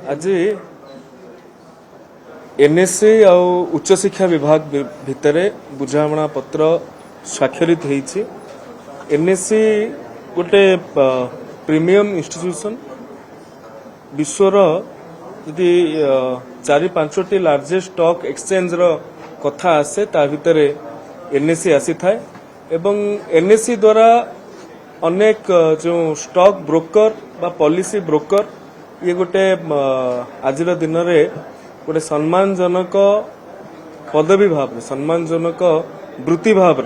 आज एनएससी आ उच्च शिक्षा विभाग भितर बुझामणा पत्र स्वाक्षरित होईछि। एनएससी गोटे प्रीमियम इंस्टीट्यूशन विश्वर यदि 4-5टी लार्जेस्ट स्टॉक एक्सचेंज रो कथा आसे ता भितर एनएससी आसी थाए एवं एनएससी द्वारा अनेक जो स्टॉक ब्रोकर बा पॉलिसी ब्रोकर ये गोटे आज दिन में गोटे सम्मानजनक पदवी भाव सम्मानजनक वृत्ति भाव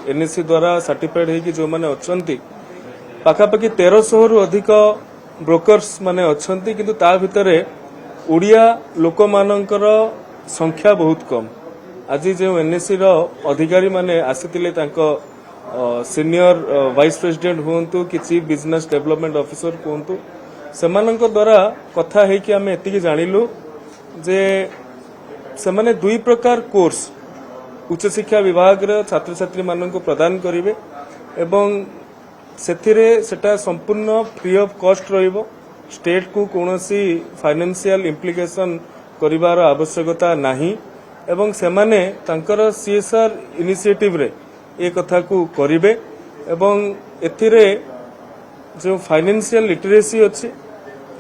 एनएससी द्वारा सर्टिफाइड होगी जो माने अच्छी पाखापाखि 1300 रु अधिक ब्रोकर्स माने अच्छी किंतु ता भितर ओडिया लोक मानकर संख्या बहुत कम। आज जो एनएससी रो अधिकारी माने आसीतिले तांको सीनियर वाइस प्रेसिडेंट हुंतु कि चीफ बिजनेस डेवलपमेंट ऑफिसर हुंतु सेमानंक द्वारा कथा है कि आमे एतिकी जानिलु जे सेमाने दुई प्रकार कोर्स उच्च शिक्षा विभाग रे छात्र छात्री माननकु प्रदान करिवे एवं सेथिरे सेटा संपूर्ण फ्री ऑफ कॉस्ट रहिबो। स्टेट को कोनोसी फाइनेंशियल इम्प्लिकेशन करिवार आवश्यकता नाही एवं सेमाने तांकर सीएसआर इनिशिएटिव रे ए कथा को करिवे एवं एथिरे जो फाइनेंशियल लिटरेसी अच्छी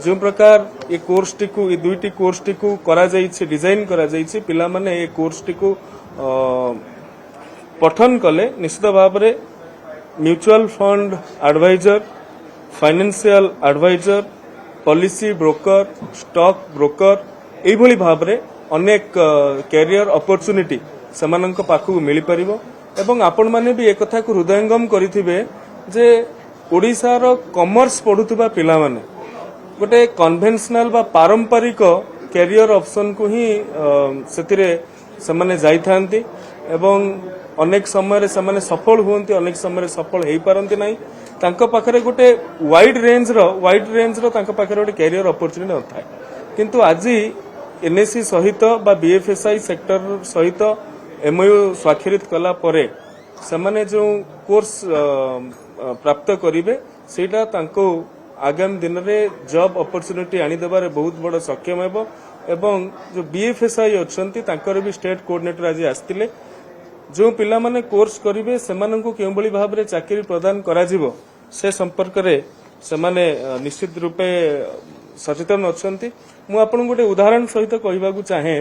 जो प्रकार ये कोर्स टी को ये दुईटी कोर्स टी को करा जाइछि डिजाइन करा जाइछि पिला माने ये कोर्स टी को पठन कले निश्चित भाव रे mutual fund adviser financial adviser policy broker stock broker एई भली भाव रे अनेक कैरियर अपॉर्चुनिटी सेमानंक पाखु मिली परिबो एवं आपण माने भी एक कथा को हृदयंगम करिथिबे जे ओडिसा रो कॉमर्स पढुथबा पिला माने गोटे कन्वेंशनल बा पारंपरिक कैरियर ऑप्शन को ही सेतिरे समाने जाई थांती एवं अनेक समय समाने सफल हुंती अनेक समय सफल हेई पारंती नाही तांको पाखरे गोटे वाइड रेंज रो तांको पाखरे गोटे कैरियर अपॉर्चुनिटी नथाय किंतु आज एनएससी सहित बा बीएफएसआई सेक्टर सहित एमओयू स्वाक्षरित कला परे समाने जो कोर्स प्राप्त करिवे सेटा तांको आगामी दिन में जॉब अपॉर्चुनिटी आनी देबारे बहुत बड़ सक्षम हेबो एवं जो बीएफएसआई अच्छंती तांकर भी स्टेट कोऑर्डिनेटर आज आस्तिले जो पिला माने कोर्स करिवे सेमानंकु केउ बळी भाव रे चाकरी प्रदान करा जिवो से संपर्क रे सेमाने निश्चित रूपे सचेतन अच्छंती। मु आपन गोटे उदाहरण सहित कहबाकू चाहे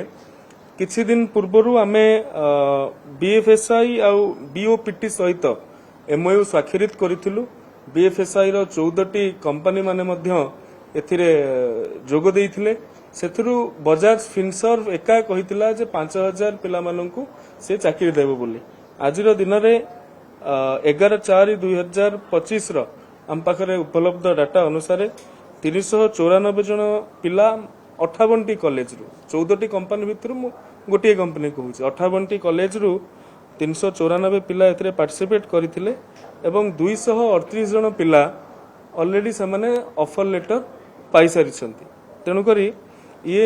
किछि दिन पूर्वरु आमे बीएफएसआई आ बीओपीटी सहित एमओयू स्वाक्षरित करिथिलु। बीएफएसआई रो 14टी कंपनी माने मध्य एथिरे जोग देइथिले सेथुरु बजाज फिनसर्व एका कहितिला जे 5000 पिला माननकु से चाकरी देबो बोली। आजिरो दिन रे 11/4/2025 रो हम पाखरे उपलब्ध डाटा अनुसार 394 जन पिला 58टी कॉलेज रु 14टी कंपनी भितर गोटे कंपनी कहूँ 58टी कॉलेज रु 394 पिला एथिरे पार्टिसिपेट करथिले एवं 238 जन पिला ऑलरेडी सेमाने ऑफर लेटर पाई सारिछंती। तेणु करी ये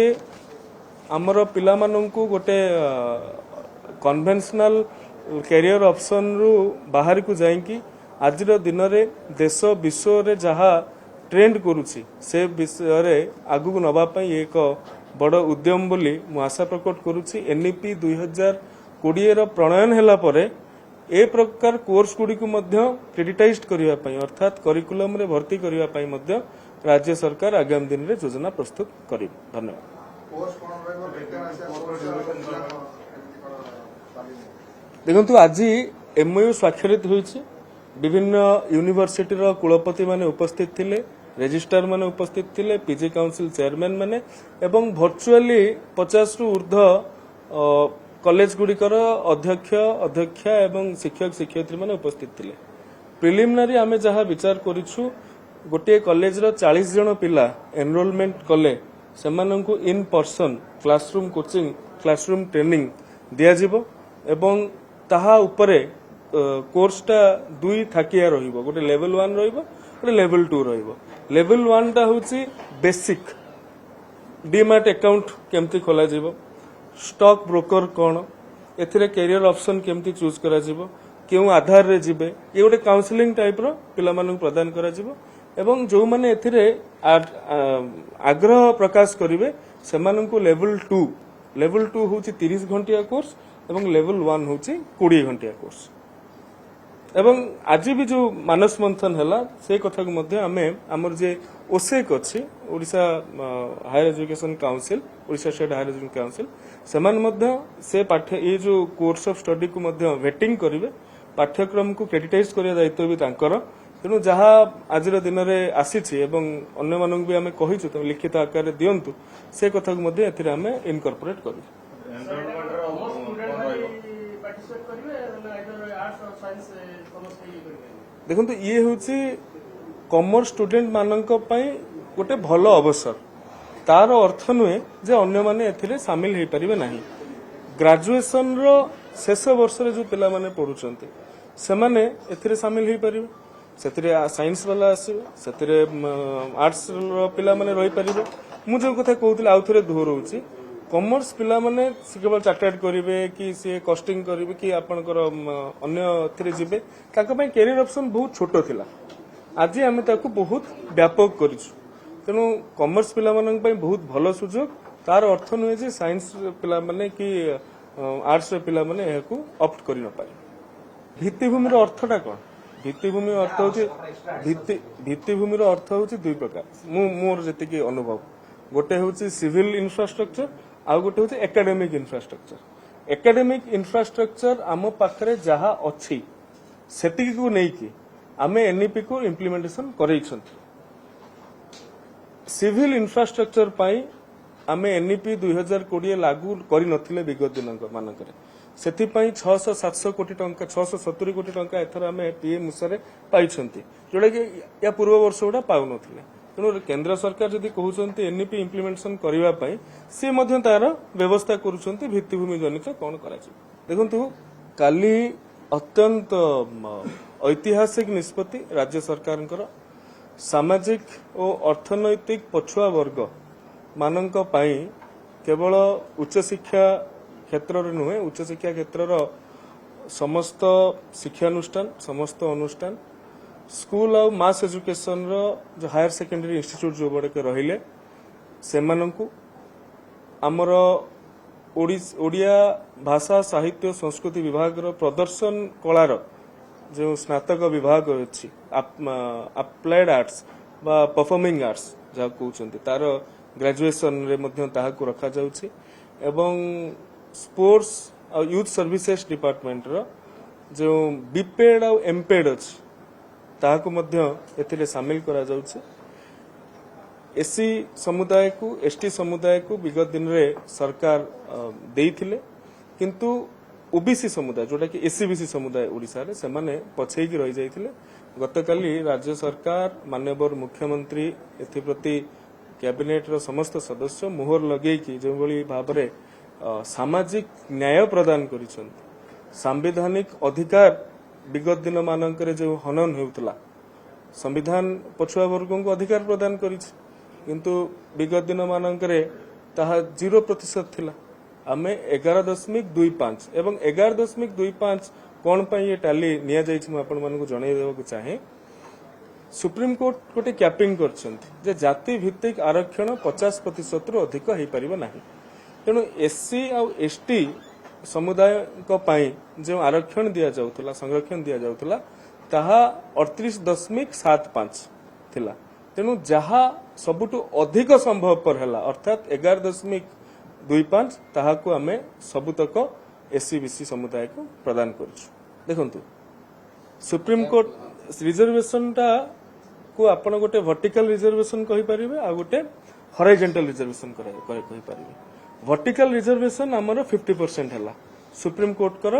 हमर पिला माननकु गोटे कन्वेंशनल कैरियर ऑप्शन रु बाहर को जाइकी आजिर दिन रे देश विश्व रे जहा ट्रेंड करुछि से विषय रे आगु को नबा पई एक बड़ उद्यम बोली मु आशा प्रकट करुछि। एनईपी 2020 रो प्रणयन हैला परे ए प्रकार कोर्स गुडी को मध्य क्रेडिटाइज्ड करिया पई अर्थात करिकुलम रे भर्ती करिया पई मध्य राज्य सरकार आगामी दिन रे योजना प्रस्तुत करिब। धन्यवाद। देखंतु आज एमओयू स्वाक्षरित होईछि विभिन्न यूनिवर्सिटी रो कुलपति माने उपस्थित थिले रजिस्ट्रार माने उपस्थित थिले पीजी काउंसिल चेयरमैन माने एवं वर्चुअली 50 रु ऊर्ध्व कॉलेज गुड़िकर अध्यक्ष अध्यक्षा एवं शिक्षक शिक्षयित्री माने उपस्थित थिले। प्रिलिमिनारी आमे जहा विचार करिछु गोटे कॉलेज रो 40 जन पिला एनरोलमेंट कले सेमानंकु in person classroom coaching classroom training दिया जिवो एवं ताहा उपरे कोर्सटा दुई थाकिया रहिबो गोटे लेवल 1 रहिबो गोटे लेवल 2 रहिबो। लेवल 1 टा होची बेसिक डीमैट अकाउंट केमती खोला जिवो स्टॉक ब्रोकर कौन एथिरे कैरियर ऑप्शन केमती चूज करा जिवो केउ आधार रे जिबे ये गोटे काउंसलिंग टाइप रो पिला मानन प्रदान करा जिवो एवं जो माने एथिरे ଆଗ୍ରହ ପ୍ରକାଶ କରିବେ ସେମାନଙ୍କୁ ଲେଭେଲ 2 ହେଉଛି 30 ଘଣ୍ଟିଆ କୋର୍ସ ଏବଂ ଲେଭେଲ 1 ହେଉଛି 20 ଘଣ୍ଟିଆ କୋର୍ସ। ଏବଂ ଆଜି ବି ଯୋଉ ମାନସ ମନ୍ଥନ ହେଲା ସେ କଥାକୁ ମଧ୍ୟ ଆମେ ଆମର ଯେ ଓସେକ୍ ଅଛି Odisha higher education council Odisha state higher education council ସେମାନେ ମଧ୍ୟ ସେ ଏଇ ଯୋଉ କୋର୍ସ ଅଫ ଷ୍ଟଡିକୁ ମଧ୍ୟ ଭେଟିଂ କରିବେ ପାଠ୍ୟକ୍ରମକୁ କ୍ରେଡିଟାଇଜ କରିବା ଦାୟିତ୍ୱ ବି ତାଙ୍କର। ତେଣୁ ଯାହା ଆଜିର ଦିନରେ ଆସିଛି ଏବଂ ଅନ୍ୟମାନଙ୍କୁ ବି ଆମେ କହିଛୁ ତମେ ଲିଖିତ ଆକାରରେ ଦିଅନ୍ତୁ ସେ କଥାକୁ ମଧ୍ୟ ଏଥିରେ ଆମେ ଇନକର୍ପୋରେଟ କରିବୁ। ଦେଖନ୍ତୁ ଇଏ ହେଉଛି କମର୍ସ ଷ୍ଟୁଡେଣ୍ଟ ମାନଙ୍କ ପାଇଁ ଗୋଟେ ଭଲ ଅବସର। ତାର ଅର୍ଥ ନୁହେଁ ଯେ ଅନ୍ୟମାନେ ଏଥିରେ ସାମିଲ ହେଇପାରିବେ ନାହିଁ। ଗ୍ରାଜୁଏସନର ଶେଷ ବର୍ଷରେ ଯୋଉ ପିଲାମାନେ ପଢୁଛନ୍ତି ସେମାନେ ଏଥିରେ ସାମିଲ ହେଇପାରିବେ। ସେଥିରେ ସାଇନ୍ସ ବାଲା ଆସିବେ, ସେଥିରେ ଆର୍ଟସର ପିଲାମାନେ ରହିପାରିବେ। ମୁଁ ଯୋଉ କଥା କହୁଥିଲି ଆଉ ଥରେ ଦୋହରଉଛି, କମର୍ସ ପିଲାମାନେ କେବଳ ଚାର୍ଟାର୍ଡ କରିବେ କି ସିଏ କଷ୍ଟିଂ କରିବେ କି ଆପଣଙ୍କର ଅନ୍ୟ ଏଥିରେ ଯିବେ, ତାଙ୍କ ପାଇଁ କ୍ୟାରିୟର ଅପସନ ବହୁତ ଛୋଟ ଥିଲା। ଆଜି ଆମେ ତାକୁ ବହୁତ ବ୍ୟାପକ କରିଛୁ। ତେଣୁ କମର୍ସ ପିଲାମାନଙ୍କ ପାଇଁ ବହୁତ ଭଲ ସୁଯୋଗ। ତାର ଅର୍ଥ ନୁହେଁ ଯେ ସାଇନ୍ସ ପିଲାମାନେ କି ଆର୍ଟସର ପିଲାମାନେ ଏହାକୁ ଅପ୍ଟ କରି ନପାରିବେ। ଭିତ୍ତିଭୂମିର ଅର୍ଥଟା କ'ଣ? ଭିତ୍ତିଭୂମିର ଅର୍ଥ ହେଉଛି ଦୁଇ ପ୍ରକାର। ମୋର ଯେତିକି ଅନୁଭବ, ଗୋଟେ ହେଉଛି ସିଭିଲ ଇନଫ୍ରାଷ୍ଟ୍ରକ୍ଚର, ଆଉ ଗୋଟେ ହେଉଛି ଏକାଡେମିକ ଇନଫ୍ରାଷ୍ଟ୍ରକ୍ଚର। ଏକାଡେମିକ ଇନଫ୍ରାଷ୍ଟ୍ରକ୍ଚର ଆମ ପାଖରେ ଯାହା ଅଛି ସେତିକିକୁ ନେଇକି ଆମେ ଏନ୍ଇପି କୁ ଇମ୍ପ୍ଲିମେଣ୍ଟେସନ କରେଇଛନ୍ତି। ସିଭିଲ ଇନଫ୍ରାଷ୍ଟ୍ରକ୍ଚର ପାଇଁ ଆମେ ଏନ୍ଇପି 2020 ଲାଗୁ କରିନଥିଲେ ବିଗତ ଦିନ ମାନଙ୍କରେ। ସେଥିପାଇଁ 600-700 କୋଟି ଟଙ୍କା 670 କୋଟି ଟଙ୍କା ଏଥର ଆମେ ପିଏମ୍ ମୁସାରେ ପାଇଛନ୍ତି, ଯୋଉଟାକି ୟା ପୂର୍ବ ବର୍ଷ ଗୁଡା ପାଉନଥିଲେ। ତେଣୁ କେନ୍ଦ୍ର ସରକାର ଯଦି କହୁଛନ୍ତି ଏନ୍ଇପି ଇମ୍ପ୍ଲିମେଣ୍ଟେସନ କରିବା ପାଇଁ, ସେ ମଧ୍ୟ ତାର ବ୍ୟବସ୍ଥା କରୁଛନ୍ତି ଭିତ୍ତିଭୂମି ଜନିତ କ'ଣ କରାଯିବ। ଦେଖନ୍ତୁ କାଲି ଅତ୍ୟନ୍ତ ଐତିହାସିକ ନିଷ୍ପତ୍ତି ରାଜ୍ୟ ସରକାରଙ୍କର ସାମାଜିକ ଓ ଅର୍ଥନୈତିକ ପଛୁଆ ବର୍ଗ ମାନଙ୍କ ପାଇଁ କେବଳ ଉଚ୍ଚଶିକ୍ଷା କ୍ଷେତ୍ରରେ ନୁହେଁ, ଉଚ୍ଚଶିକ୍ଷା କ୍ଷେତ୍ରର ସମସ୍ତ ଶିକ୍ଷାନୁଷ୍ଠାନ, ସମସ୍ତ ଅନୁଷ୍ଠାନ, ସ୍କୁଲ ଆଉ ମାସ୍ ଏଜୁକେସନର ଯୋଉ ହାୟର ସେକେଣ୍ଡାରୀ ଇନଷ୍ଟିଚ୍ୟୁଟ ଯୋଉ ଗୁଡିକ ରହିଲେ ସେମାନଙ୍କୁ ଆମର ଓଡ଼ିଆ ଭାଷା ସାହିତ୍ୟ ସଂସ୍କୃତି ବିଭାଗର ପ୍ରଦର୍ଶନ କଳାର ଯେଉଁ ସ୍ନାତକ ବିଭାଗ ଅଛି, ଆପ୍ଲାଏଡ୍ ଆର୍ଟସ ବା ପରଫର୍ମିଂ ଆର୍ଟସ ଯାହା କହୁଛନ୍ତି, ତାର ଗ୍ରାଜୁଏସନରେ ମଧ୍ୟ ତାହାକୁ ରଖାଯାଉଛି। ଏବଂ ସ୍ପୋର୍ଟସ ଆଉ ୟୁଥ୍ ସର୍ଭିସେସ୍ ଡିପାର୍ଟମେଣ୍ଟର ଯେଉଁ ବିପେଡ୍ ଆଉ ଏମ୍ପେଡ୍ ଅଛି ତାହାକୁ ମଧ୍ୟ ଏଥିରେ ସାମିଲ କରାଯାଉଛି। ଏସସି ସମୁଦାୟକୁ ଏସଟି ସମୁଦାୟକୁ ବିଗତ ଦିନରେ ସରକାର ଦେଇଥିଲେ, କିନ୍ତୁ ଓବିସି ସମୁଦାୟ ଯୋଉଟାକି ଏସସିବିସି ସମୁଦାୟ ଓଡ଼ିଶାରେ ସେମାନେ ପଛେଇକି ରହିଯାଇଥିଲେ। ଗତକାଲି ରାଜ୍ୟ ସରକାର ମାନ୍ୟବର ମୁଖ୍ୟମନ୍ତ୍ରୀ ଏଥିପ୍ରତି କ୍ୟାବିନେଟର ସମସ୍ତ ସଦସ୍ୟ ମୋହର ଲଗେଇକି ଯେଉଁଭଳି ଭାବରେ ସାମାଜିକ ନ୍ୟାୟ ପ୍ରଦାନ କରିଛନ୍ତି, ସାମ୍ବିଧାନିକ ଅଧିକାର ବିଗତ ଦିନ ମାନଙ୍କରେ ଯେଉଁ ହନନ ହେଉଥିଲା, ସମ୍ବିଧାନ ପଛୁଆ ବର୍ଗଙ୍କୁ ଅଧିକାର ପ୍ରଦାନ କରିଛି, କିନ୍ତୁ ବିଗତ ଦିନ ମାନଙ୍କରେ ତାହା 0% ଥିଲା। ଆମେ 11.25 ଏବଂ 11.25 କ'ଣ ପାଇଁ ଏ ଟାଲି ନିଆଯାଇଛି ମୁଁ ଆପଣମାନଙ୍କୁ ଜଣାଇ ଦେବାକୁ ଚାହେଁ। ସୁପ୍ରିମକୋର୍ଟ ଗୋଟେ କ୍ୟାପିଂ କରିଛନ୍ତି ଯେ ଜାତି ଭିତ୍ତିକ ଆରକ୍ଷଣ 50%ରୁ ଅଧିକ ହେଇପାରିବ ନାହିଁ। ତେଣୁ ଏସସି ଆଉ ଏସଟି ସମୁଦାୟଙ୍କ ପାଇଁ ଯେଉଁ ଆରକ୍ଷଣ ଦିଆଯାଉଥିଲା, ସଂରକ୍ଷଣ ଦିଆଯାଉଥିଲା, ତାହା 38.75 ଥିଲା। ତେଣୁ ଯାହା ସବୁଠୁ ଅଧିକ ସମ୍ଭବପର ହେଲା ଅର୍ଥାତ୍ 11.25 ତାହାକୁ ଆମେ ସବୁତକ ଏସସିବିସି ସମୁଦାୟକୁ ପ୍ରଦାନ କରୁଛୁ। ଦେଖନ୍ତୁ ସୁପ୍ରିମକୋର୍ଟ ରିଜର୍ଭେସନଟା କୁ ଆପଣ ଗୋଟେ ଭର୍ଟିକାଲ ରିଜର୍ଭେସନ କହିପାରିବେ, ଆଉ ଗୋଟେ ହରାଇଜେଣ୍ଟାଲ ରିଜର୍ଭେସନ କହିପାରିବେ। ଭର୍ଟିକାଲ ରିଜର୍ଭେସନ ଆମର 50% ହେଲା ସୁପ୍ରିମକୋର୍ଟଙ୍କର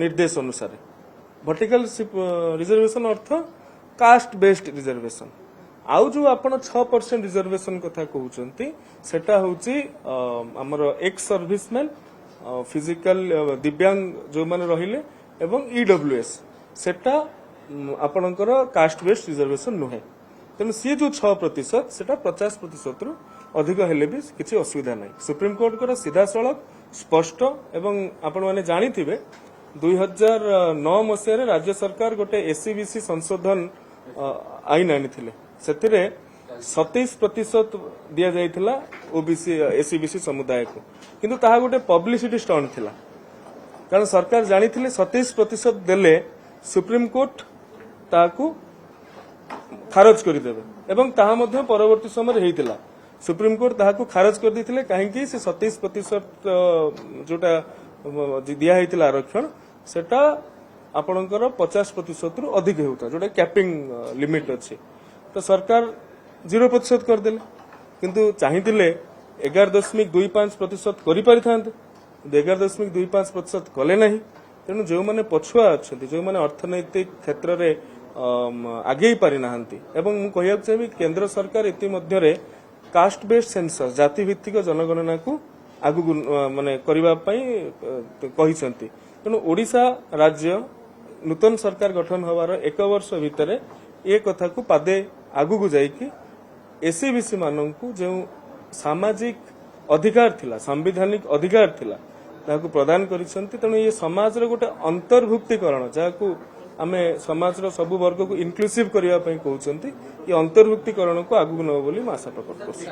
ନିର୍ଦ୍ଦେଶ ଅନୁସାରେ। ଭର୍ଟିକାଲ ରିଜର୍ଭେସନ ଅର୍ଥ କାଷ୍ଟ ବେସ୍ଡ ରିଜର୍ଭେସନ। ଆଉ ଯୋଉ ଆପଣ 6% ରିଜର୍ଭେସନ କଥା କହୁଛନ୍ତି ସେଟା ହଉଛି ଆମର ଏକ୍ସ ସର୍ଭିସମ୍ୟାନ, ଫିଜିକାଲ ଦିବ୍ୟାଙ୍ଗ ଯୋଉମାନେ ରହିଲେ ଏବଂ ଇଡବ୍ଲ୍ୟୁଏସ୍, ସେଟା ଆପଣଙ୍କର କାଷ୍ଟ ବେସ୍ଡ ରିଜର୍ଭେସନ ନୁହେଁ। ତେଣୁ ସିଏ ଯୋଉ 6% ସେଟା 50%ରୁ ଅଧିକ ହେଲେ ବି କିଛି ଅସୁବିଧା ନାହିଁ। ସୁପ୍ରିମକୋର୍ଟଙ୍କର ସିଧାସଳଖ ସ୍ପଷ୍ଟ ଏବଂ ଆପଣମାନେ ଜାଣିଥିବେ 2009 ମସିହାରେ ରାଜ୍ୟ ସରକାର ଗୋଟେ ଏସସିବିସି ସଂଶୋଧନ ଆଇନ ଆଣିଥିଲେ। ସେଥିରେ 27% दिया जाइथिला ओबीसी एससीबीसी समुदाय को किंतु ताहा गोटे पब्लिसिटी स्टंट थिला कारण सरकार जानिथिले 27% देले सुप्रीम कोर्ट ताकू खारज करदेवे एवं ताहा मध्य परवर्ती समय हेतिला सुप्रीम कोर्ट ताहाकू खारज कर देथिले काहेकि से 27% जोटा दिया हेतिला आरक्षण सेटा आपणकर 50% रु अधिक हेउता जोटा कैपिंग लिमिट अछि तो सरकार 0% करदेले किंतु चाहिथिले 11.25% करि परिथांते 11.25% कले नहीं तेणु जो माने पछुआ अच्छे जो माने अर्थनैतिक क्षेत्र में आगे पारि नाहंती एवं मु कहिया चाहिए केंद्र सरकार इति मध्यरे कास्ट बेस्ड सेंसस जाति भित्तिक जनगणना को आगु माने करबा पई कहिसंती तेणु ओडिशा राज्य नूतन सरकार गठन होवार 1 वर्ष भितर ए कथा को पादे आगु को जाइकी एससीबीसी माननकु जो सामाजिक अधिकार थिला संवैधानिक अधिकार थिला ताकू प्रदान करिसंती तेणु ये समाज रो गोटे अंतर्भुक्तिकरण जाकू आमे समाज रो सब वर्ग को इनक्लूसिव करिया पई कहउचंती ये अंतर्भुक्तिकरण को आगु न बोली मैं आशा प्रकट करछि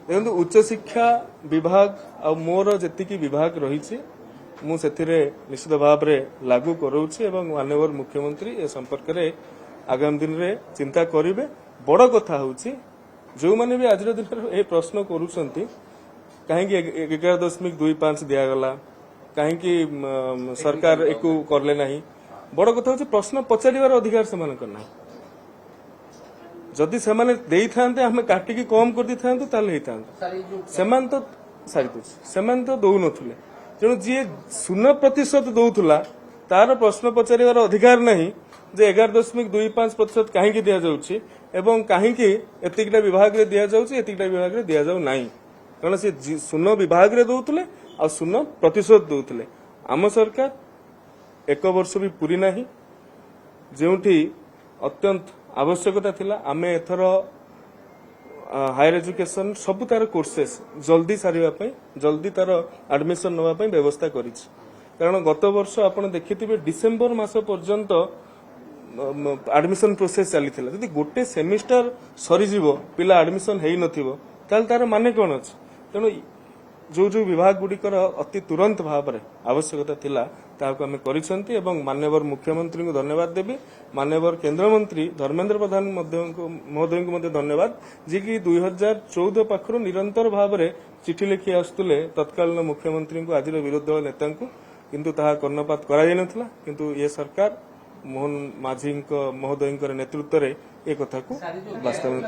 देखो उच्च शिक्षा विभाग आ मोर जेतिकी विभाग रही मु सेथिरे निश्चित भाव रे लागू करूछि एवं माननीय मुख्यमंत्री ए संपर्क रे आगामी दिन रे चिंता करिवे बड़ कथा होछि जो माने भी आज दिन ए प्रश्न करूछंती काहेकि 11.25 दिया गला काहेकि सरकार एको करले नाही बड़ कथा होछि प्रश्न पचारिवार अधिकार सेमानकर नाही जदि सेमाने देई थांते हमें काटिकी कम कर दी थांतु ताले हेई थांतु सेमान तो सारी कुछ सेमान तो दउ नथुले तेणु जी 0% दउथुला तार प्रश्न पचारिवार अधिकार नहीं जे 11.25% काहेकि दिया जाउछि एवं काहेकि एतिकटा विभाग रे दिया जाउछि एतिकटा विभाग रे दिया जाउ नाही कारण से 0 विभाग रे दउथुले आ 0% दउथुले आम सरकार 1 वर्ष भी पूरी नाही जेउठी अत्यंत आवश्यकता थिला आमे एथर हायर एजुकेशन सब तार कोर्सेस जल्दी सारिबा पई जल्दी तार एडमिशन नवा पई व्यवस्था करिछि कारण गत वर्ष आपण देखिथिबे डिसेंबर मास पर्यंत एडमिशन प्रोसेस चलीथिला जदि गोटे सेमिस्टर सरी जीवो पिला एडमिशन हेई नथिबो ताल तार माने कोन अछि तेणु जो जो विभाग गुड़िकर अति तुरंत भाव में आवश्यकता थिला ताको आमे करिसंती एवं माननीय मुख्यमंत्री को धन्यवाद देबी माननीय केंद्र मंत्री धर्मेंद्र प्रधान महोदय को मध्य धन्यवाद जी कि 2014 पाखरु निरंतर भाव में चिठी लिखि आसुले तत्कालीन मुख्यमंत्री को आज विरोधी दल नेता किंतु ताहा कर्णपात करा जाय नथिला किंतु ये सरकार मोहन माझी महोदय नेतृत्व में एक कथा को वास्तव में